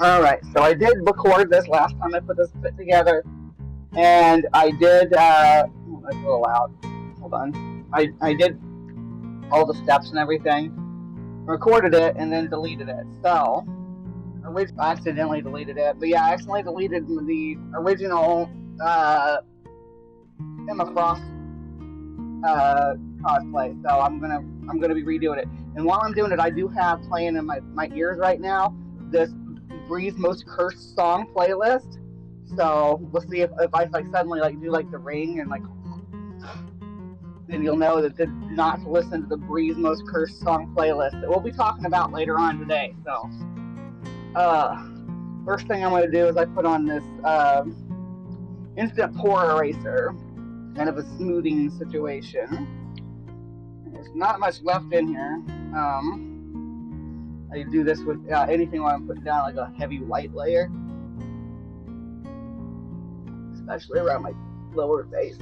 Alright, so I did record this last time I put this bit together, and I did, oh, that's a little loud. Hold on. I did all the steps and everything, recorded it, and then deleted it. So, I accidentally deleted it, but yeah, I accidentally deleted the original Emma Frost cosplay. So I'm gonna be redoing it. And while I'm doing it, I do have playing in my ears right now this Bree's Most Cursed Song playlist. So we'll see if I like suddenly like do like the ring and like then you'll know that not to listen to the Bree's Most Cursed Song playlist that we'll be talking about later on today. So first thing I'm gonna do is I put on this instant pore eraser, kind of a smoothing situation. There's not much left in here. I do this with anything when I'm putting down like a heavy white layer, especially around my lower face.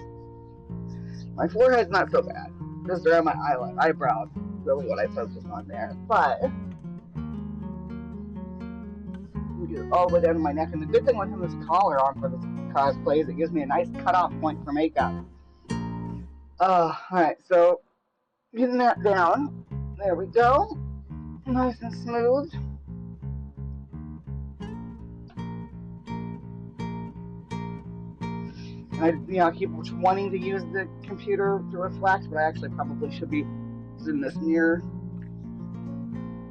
My forehead's not so bad, just around my eyebrows, really what I focus on there. But get it all the way down to my neck. And the good thing with having this collar on for this cosplay is it gives me a nice cutoff point for makeup. Alright, so getting that down. There we go. Nice and smooth. I keep wanting to use the computer to reflect, but I actually probably should be using this mirror.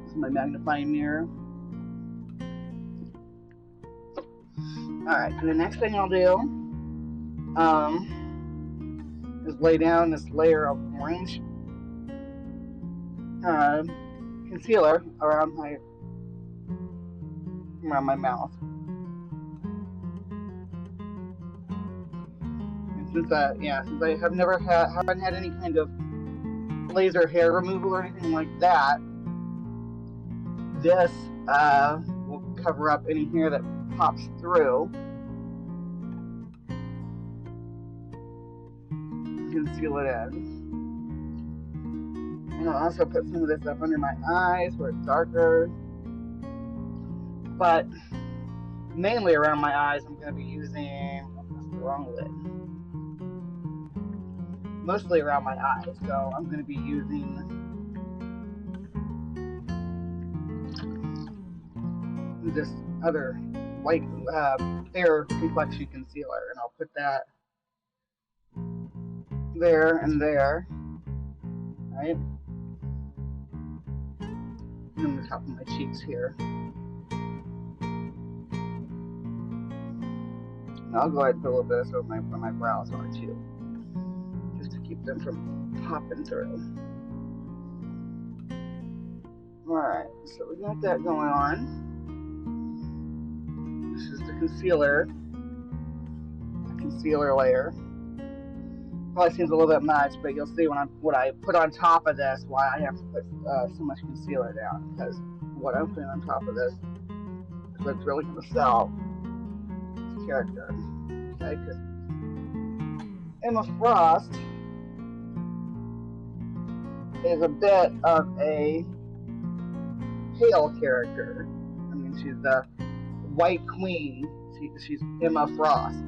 This is my magnifying mirror. Alright, and the next thing I'll do is lay down this layer of orange concealer around my mouth. Since I haven't had any kind of laser hair removal or anything like that, this will cover up any hair that pops through. Conceal it in. And I'll also put some of this up under my eyes where it's darker. But mainly around my eyes, I'm going to be using, that's the wrong lid. Mostly around my eyes, so I'm going to be using this other white fair complexion concealer, and I'll put that there and there, right? And on the top of my cheeks here. And I'll go ahead and put a little bit of this where my brows are too, just to keep them from popping through. Alright, so we got that going on. This is the concealer layer. Probably seems a little bit much, but you'll see what I put on top of this why I have to put so much concealer down, because what I'm putting on top of this is what's really going to sell this character. Okay, because Emma Frost is a bit of a pale character. I mean, she's the White Queen. She's Emma Frost.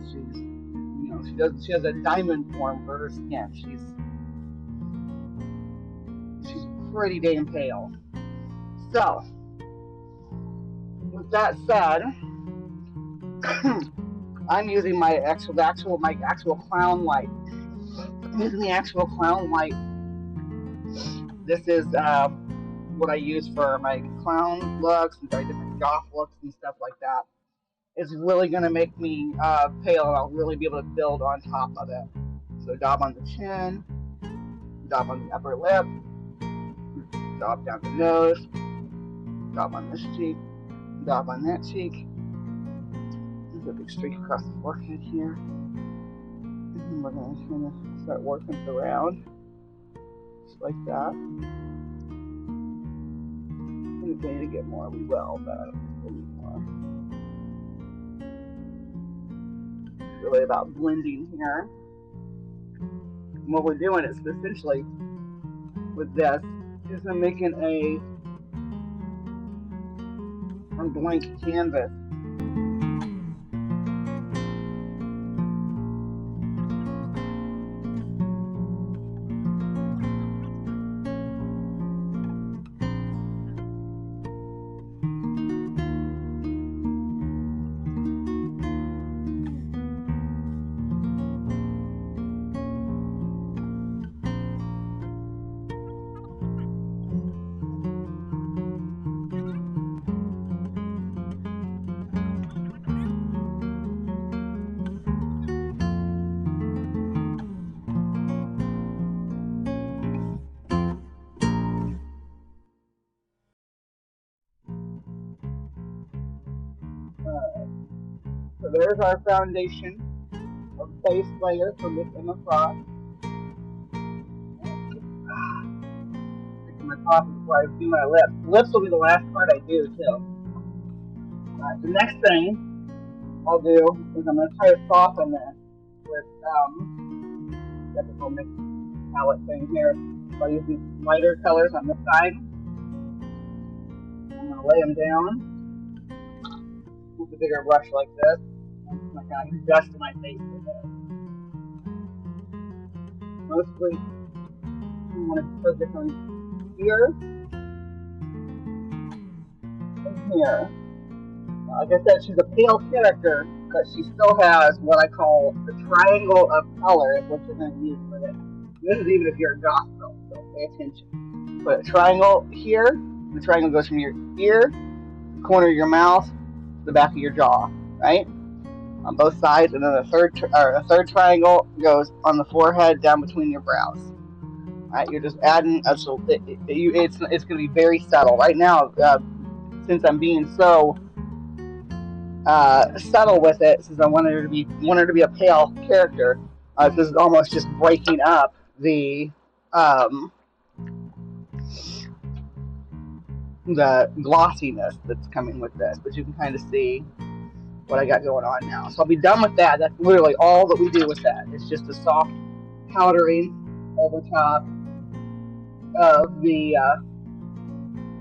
She has a diamond form for her skin. She's pretty damn pale. So, with that said, I'm using my actual clown light. I'm using the actual clown light. This is what I use for my clown looks and very different goth looks and stuff like that. It's really going to make me pale, and I'll really be able to build on top of it. So dab on the chin, dab on the upper lip, dab down the nose, dab on this cheek, dab on that cheek. There's a big streak across the forehead here. And we're going to kind of start working it around, just like that. And if we need to get more, we will, but I don't think we'll need more. Really about blending here. And what we're doing is essentially with this is I'm making a on blank canvas. So there's our foundation or base layer for Miss Emma Frost. Drinking my coffee before I do my lips. Lips will be the last part I do too. The next thing I'll do is I'm going to try to soften this with typical mixed palette thing here. So I'll use these lighter colors on this side. I'm going to lay them down with a bigger brush like this. I'm not going to dust my face with it. Mostly, I want to focus on here and here. Like I said, she's a pale character, but she still has what I call the triangle of color, is what you're going to use for this. This is even if you're a goth girl, so pay attention. Put a triangle here. The triangle goes from your ear, the corner of your mouth, the back of your jaw, right? On both sides, and then a third triangle goes on the forehead, down between your brows. Right? You're just adding. It's going to be very subtle. Right now, since I'm being so subtle with it, since I want her to be a pale character, this is almost just breaking up the glossiness that's coming with this. But you can kind of see what I got going on now. So I'll be done with that. That's literally all that we do with that. It's just a soft powdering over top of the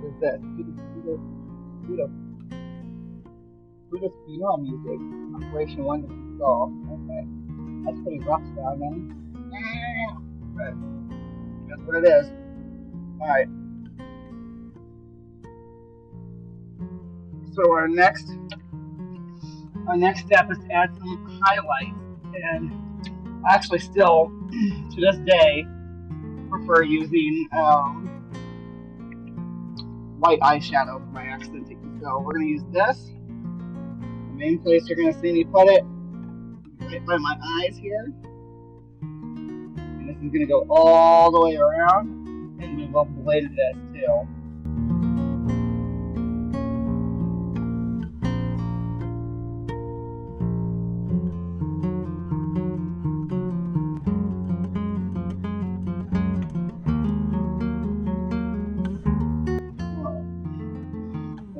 what is this? Beautiful music. Operation Wonderful Skull. Okay. That's pretty rough sounding. But that's what it is. Alright. So our next step is to add some highlights, and I actually still to this day prefer using white eyeshadow for my accenting. So we're going to use this. The main place you're going to see me put it right by my eyes here, and this is going to go all the way around, and we will blend this too.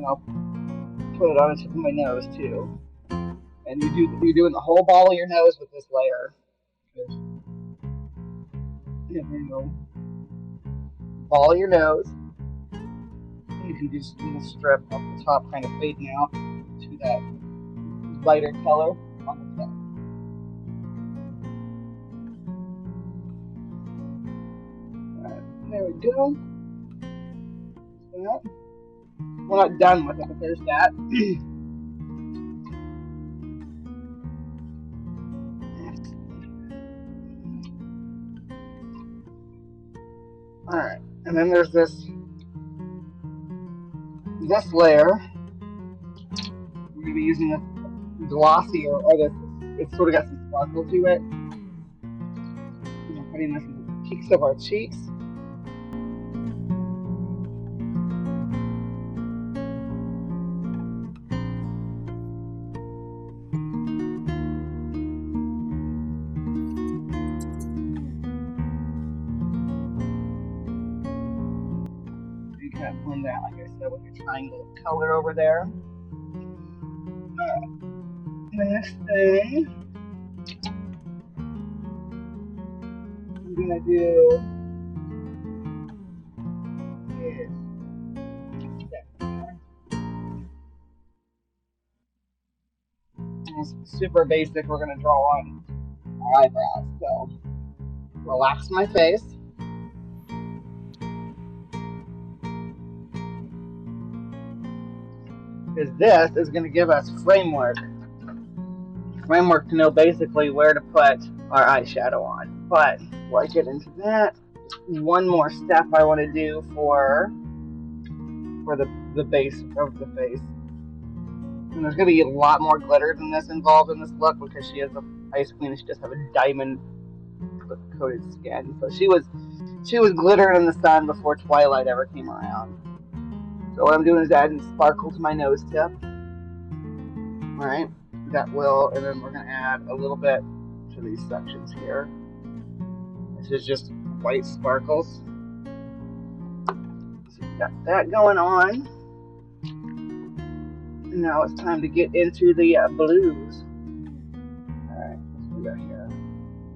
I'll put it on the tip of my nose too. And you're doing the whole ball of your nose with this layer. There you go. Ball of your nose. And you can just do the strip off the top, kind of fading out to that lighter color on the tip. Alright, there we go. That. We're not done with it, but there's that. Alright, and then there's this layer. We're going to be using a glossy, or this, it's sort of got some sparkle to it. We're putting this in the cheeks of our cheeks. Blend that, like I said, with your triangle of color over there. Alright. The next thing I'm gonna do is section was super basic. We're going to draw on our eyebrows. So relax my face. Because this is going to give us framework to know basically where to put our eyeshadow on. But before I get into that, one more step I want to do for the base of the face. And there's going to be a lot more glitter than this involved in this look because she is the Ice Queen and she just has a diamond coated skin. So she was glittering in the sun before Twilight ever came around. So what I'm doing is adding sparkle to my nose tip. Alright, that will, and then we're going to add a little bit to these sections here. This is just white sparkles. So we got that going on. Now it's time to get into the blues. Alright, let's do that here.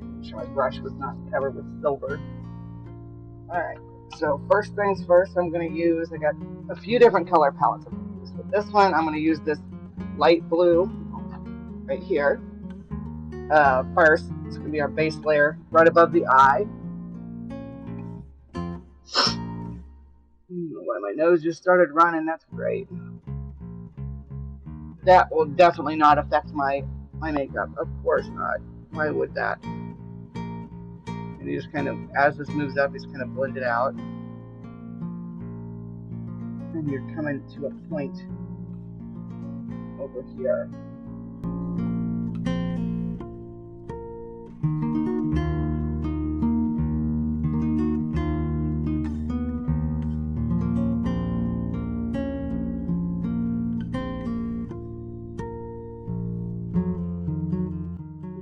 Make sure my brush was not covered with silver. Alright, so first things first, I'm going to use, I got a few different color palettes I'm going to use. With this one, I'm going to use this light blue right here. First, it's going to be our base layer right above the eye. Well, my nose just started running, that's great. That will definitely not affect my makeup. Of course not. Why would that? And you just kind of, as this moves up, you just kind of blend it out. And you're coming to a point over here.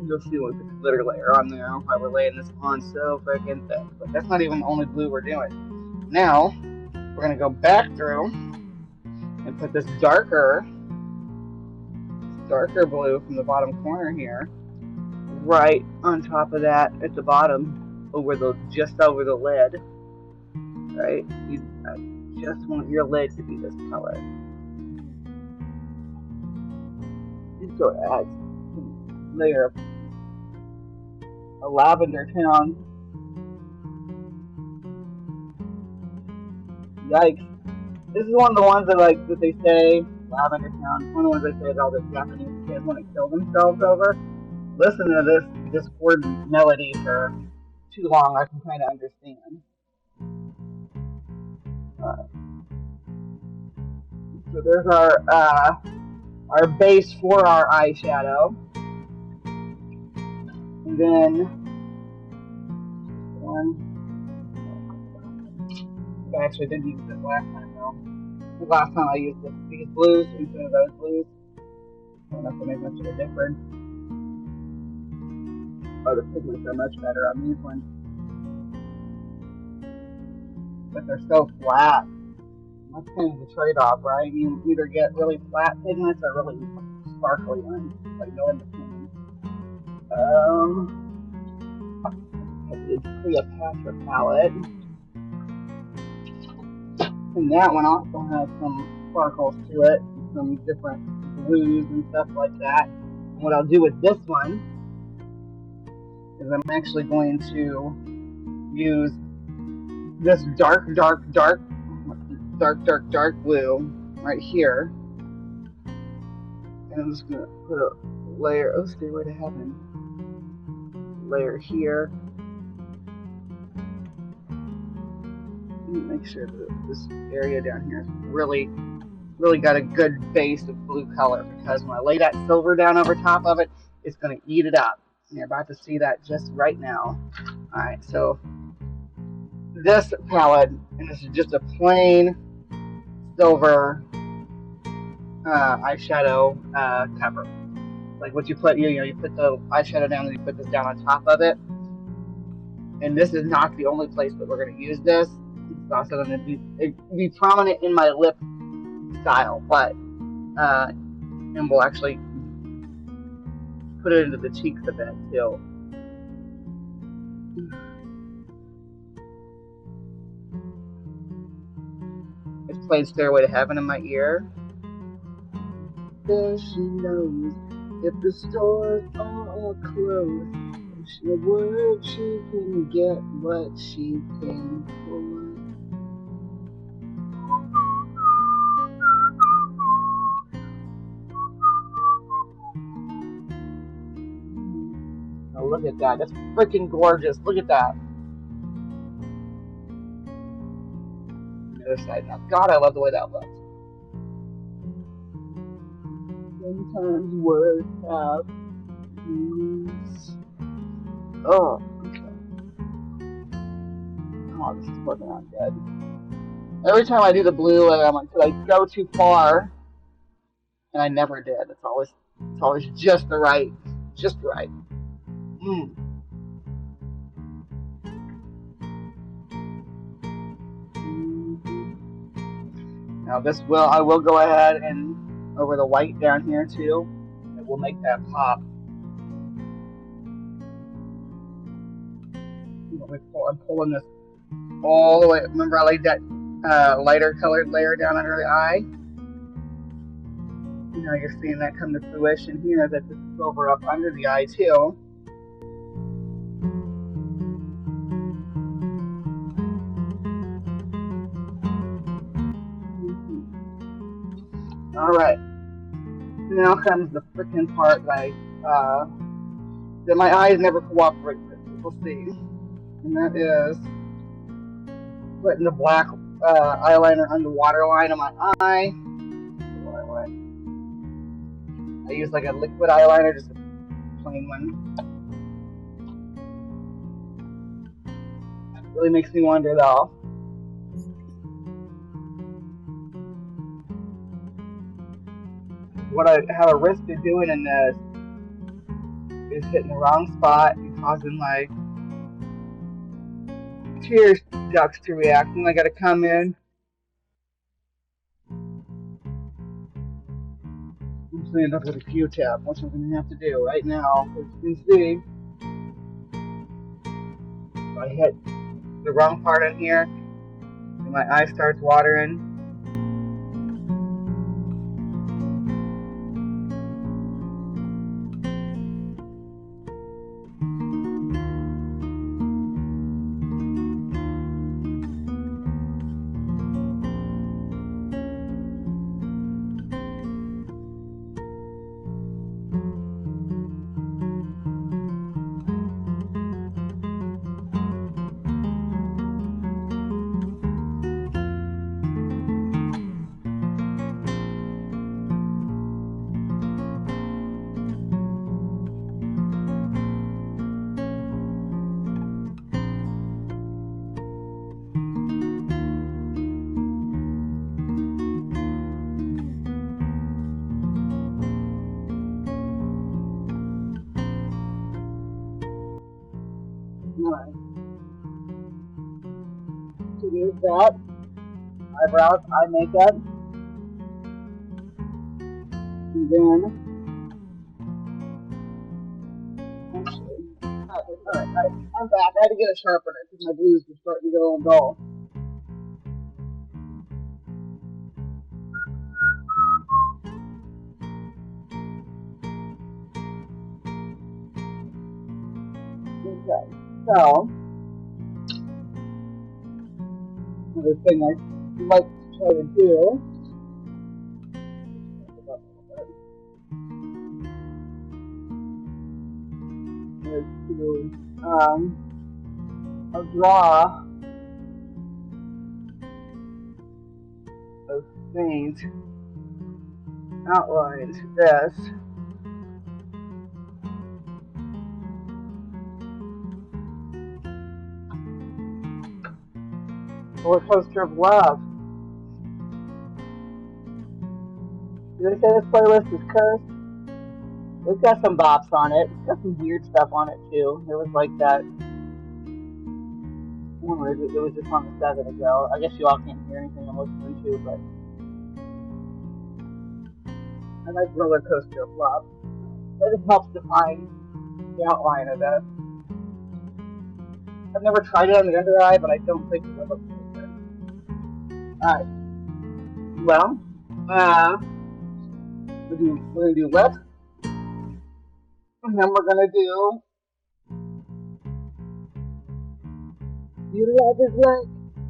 You'll see with the glitter layer on there while we're laying this on so freaking thick. But that's not even the only blue we're doing. Now, we're going to go back through and put this darker blue from the bottom corner here right on top of that at the bottom, just over the lid. Right? I just want your lid to be this color. And so it adds a layer of a lavender tone. Yikes. This is one of the ones that they say, lavender tone, one of the ones they say that all the Japanese kids want to kill themselves over. Listen to this discordant melody for too long, I can kind of understand. Alright. So there's our base for our eyeshadow. And then I actually didn't use this last time though. The last time I used these blues instead of those blues. I don't know if it makes much of a difference. Oh, the pigments are much better on these ones. But they're so flat. That's kind of the trade-off, right? You either get really flat pigments or really sparkly ones, like no in between. The Cleopatra palette. And that one also has some sparkles to it, some different blues and stuff like that. And what I'll do with this one is I'm actually going to use this dark blue right here. And I'm just going to put a layer, Stairway to Heaven, layer here. Make sure that this area down here is really got a good base of blue color, because when I lay that silver down over top of it, it's going to eat it up. And you're about to see that just right now. Alright, so this palette, and this is just a plain silver eyeshadow cover. Like what you put, you put the eyeshadow down and you put this down on top of it. And this is not the only place that we're going to use this. It's also going to be prominent in my lip style, but and we'll actually put it into the cheeks a bit too. It's playing Stairway to Heaven in my ear. There she knows If the stores are all closed, she word she can get what she came for. Oh, look at that. That's freaking gorgeous. Look at that. The other side now. God, I love the way that looks. Sometimes words have meanings. Oh, okay. Oh, this is working out good. Every time I do the blue, I'm like, could I go too far? And I never did. It's always just right. Mm. Now I will go ahead and over the white down here too. It will make that pop. I'm pulling this all the way. Remember I laid that lighter colored layer down under the eye? Now you're seeing that come to fruition here, that this is over up under the eye too. All right. Now comes the freaking part that my eyes never cooperate with. We'll see. And that is putting the black eyeliner on the waterline of my eye. I use like a liquid eyeliner, just a plain one. It really makes me wonder though. What I have a risk of doing in this is hitting the wrong spot and causing like tear ducts to react, and I gotta come in. I'm just gonna end up with a Q-tip, which I'm gonna have to do right now. As you can see, if I hit the wrong part in here, and my eye starts watering. Right. So there's that. Eyebrows, eye makeup. And then, actually, alright, I'm back. I had to get a sharpener because my blues were starting to get a little dull. Okay, so, another thing I like to try to do is to I'll draw those faint outlines. This. Roller Coaster of Love. Did I say this playlist is cursed? It's got some bops on it. It's got some weird stuff on it too. There was like that one where it was just on the 7 ago. I guess you all can't hear anything I'm listening to, but I like Roller Coaster of Love. It helps define the outline of this. I've never tried it on the under eye, but I don't think it looks good. Alright. Well, we're gonna do lips. And then we're gonna do Your love is like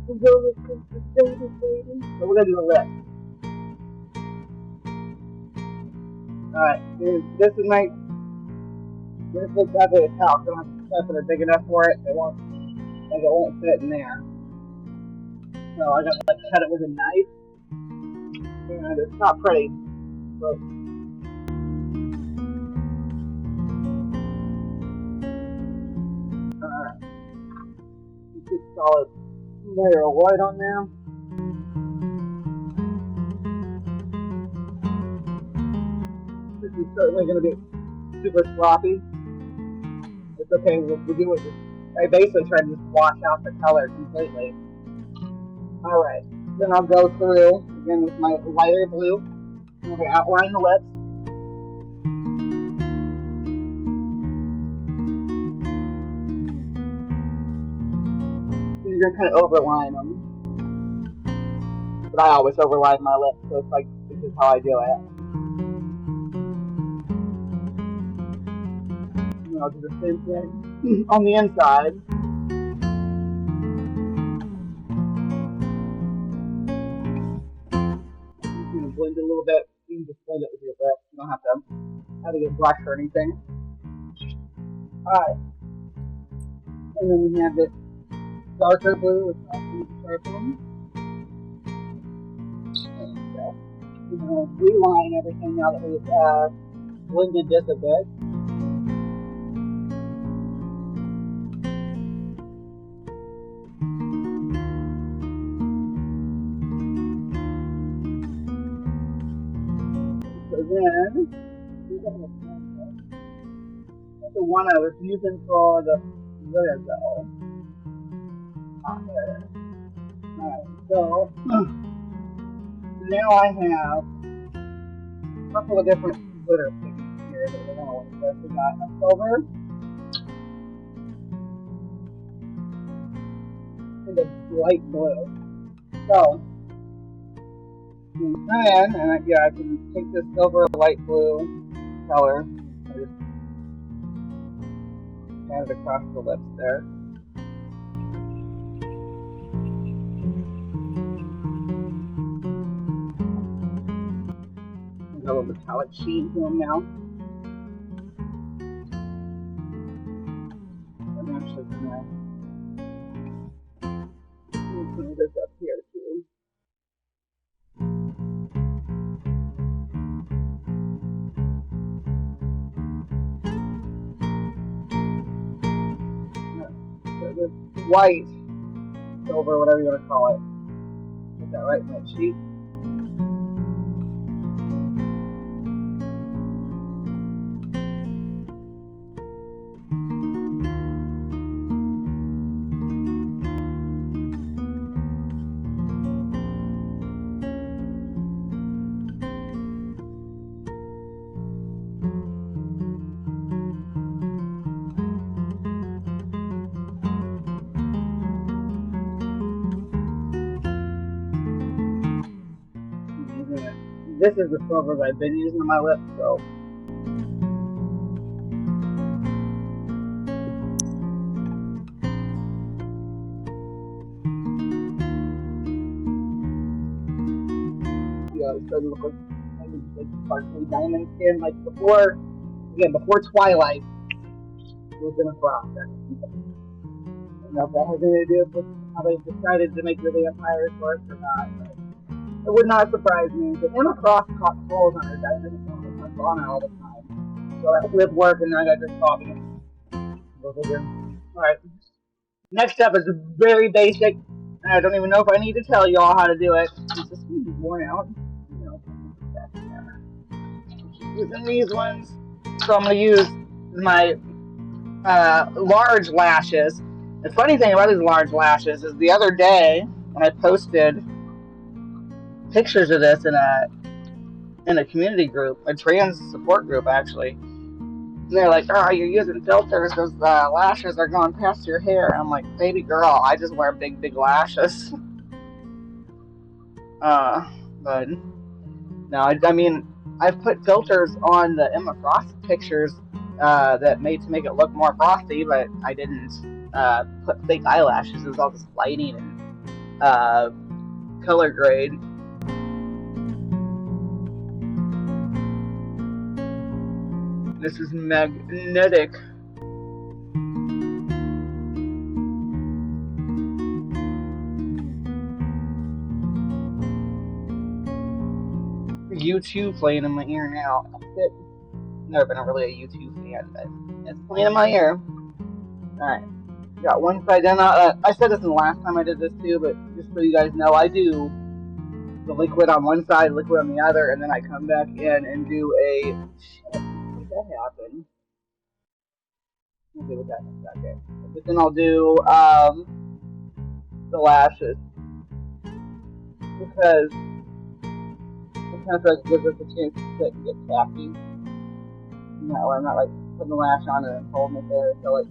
the roller coaster, baby, baby. So we're gonna do a lip. Alright, this is my. This looks ugly as hell. So I don't have to stuff that are big enough for it. It won't fit in there. So I gotta like cut it with a knife. And it's not pretty. So, good solid layer of white on there. This is certainly going to be super sloppy. It's okay, we'll do it. I basically tried to just wash out the color completely. Alright, then I'll go through again with my lighter blue. I'm going to outline the lips. You're going to kind of overline them. But I always overline my lips, so it's like, this is how I do it. And I'll do the same thing on the inside. You can blend it a little bit. You can just blend it with your lips. You don't have to get blush or anything. Alright. And then we have this darker blue with sharpening. We're going to reline everything now that we've blended this a bit. So then, that's the one I was using for the lid though. Alright, so now I have a couple of different glitter pigments here that we're going to work with. We got a silver and a light blue. So, I can take this silver light blue color and just add it across the lips there. A little metallic sheen to them now. I'm actually gonna put this up here too. So this white, silver, whatever you want to call it. Put that right in that sheet. This is the silver that I've been using on my lips, so. Yeah, it's starting to look like sparkly diamond skin, like before Twilight was in a process. I don't know if that has anything to do with how they decided to make the vampires work or not. It would not surprise me, but Emma Frost caught holes on her diamond on my sauna all the time. So that would work, and now I got this coffee. Alright. Next up is very basic. I don't even know if I need to tell you all how to do it. It's just worn out. Using these ones. So I'm going to use my large lashes. The funny thing about these large lashes is the other day when I posted pictures of this in a community group, a trans support group actually. And they're like, "Oh, you're using filters. Those lashes are going past your hair." I'm like, "Baby girl, I just wear big lashes." But no, I mean, I've put filters on the Emma Frost pictures that made to make it look more frosty, but I didn't put fake eyelashes. It was all just lighting and color grade. This is Magnetic. U2 playing in my ear now. Never been really a U2 fan, but it's playing in my ear. Alright. Got one side done. I said this in the last time I did this too, but just so you guys know, I do the liquid on one side, liquid on the other, and then I come back in and do a... Shit, how did that happen? I'll deal with that in a second. But then I'll do the lashes. Because it kind of like gives us a chance to get tacky. No, I'm not like putting the lash on and holding it there, so like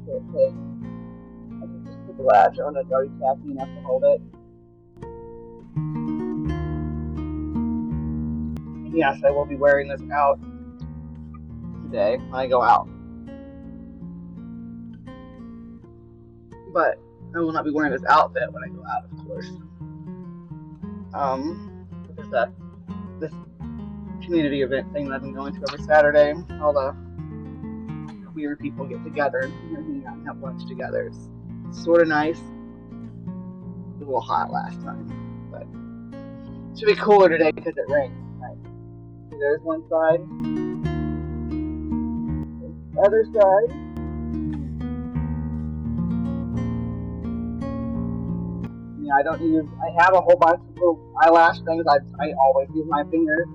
okay. I can just put the lash on, it's already tacky enough to hold it. Yes, I will be wearing this out today when I go out. But I will not be wearing this outfit when I go out, of course. This community event thing that I've been going to every Saturday. All the queer people get together and hang out and have lunch together. It's sort of nice. It was a little hot last time, but it should be cooler today because it rained. Right. So there's one side. There's the other side. Yeah, I have a whole bunch of little eyelash things. I always use my fingers.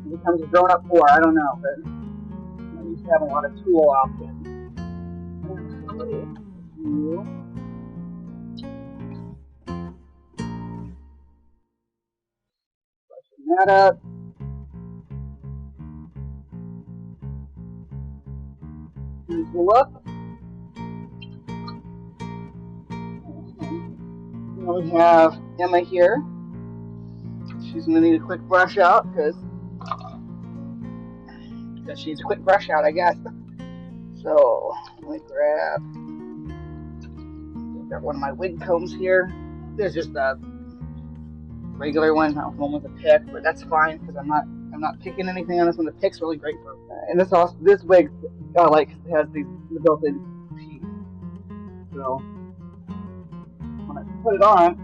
It becomes a grown-up for, I don't know, but I used to have a lot of tool options. Brushing that up. Here's the look. Now we have Emma here. She's going to need a quick brush out because she needs a quick brush out, I guess. So let me grab one of my wig combs here. There's just a regular one, not one with a pick, but that's fine because I'm not picking anything on this one. The pick's really great for. And this wig like has these built-in teeth. So when I put it on.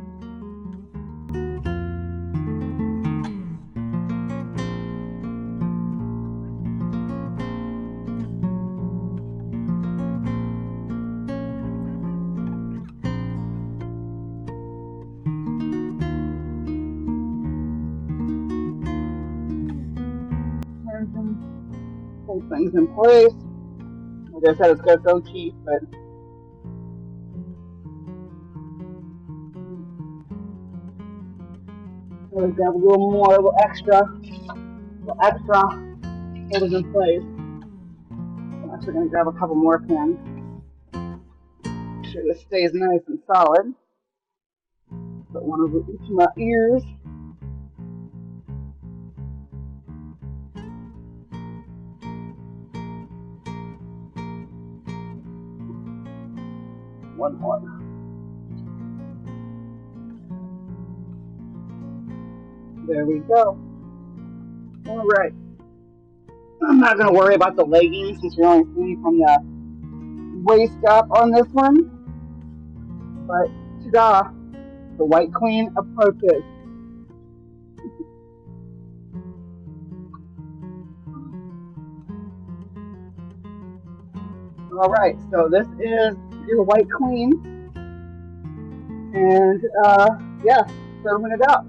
Hold things in place. Like I said, it's got its own teeth, but we'll grab a little extra, hold it in place. I'm actually going to grab a couple more pins. Make sure this stays nice and solid. Put one over each of my ears. One more. There we go. Alright. I'm not going to worry about the leggings since you're only seeing from the waist up on this one. But ta-da! The White Queen approaches. Alright, so this is your White Queen. And yeah, serving it up.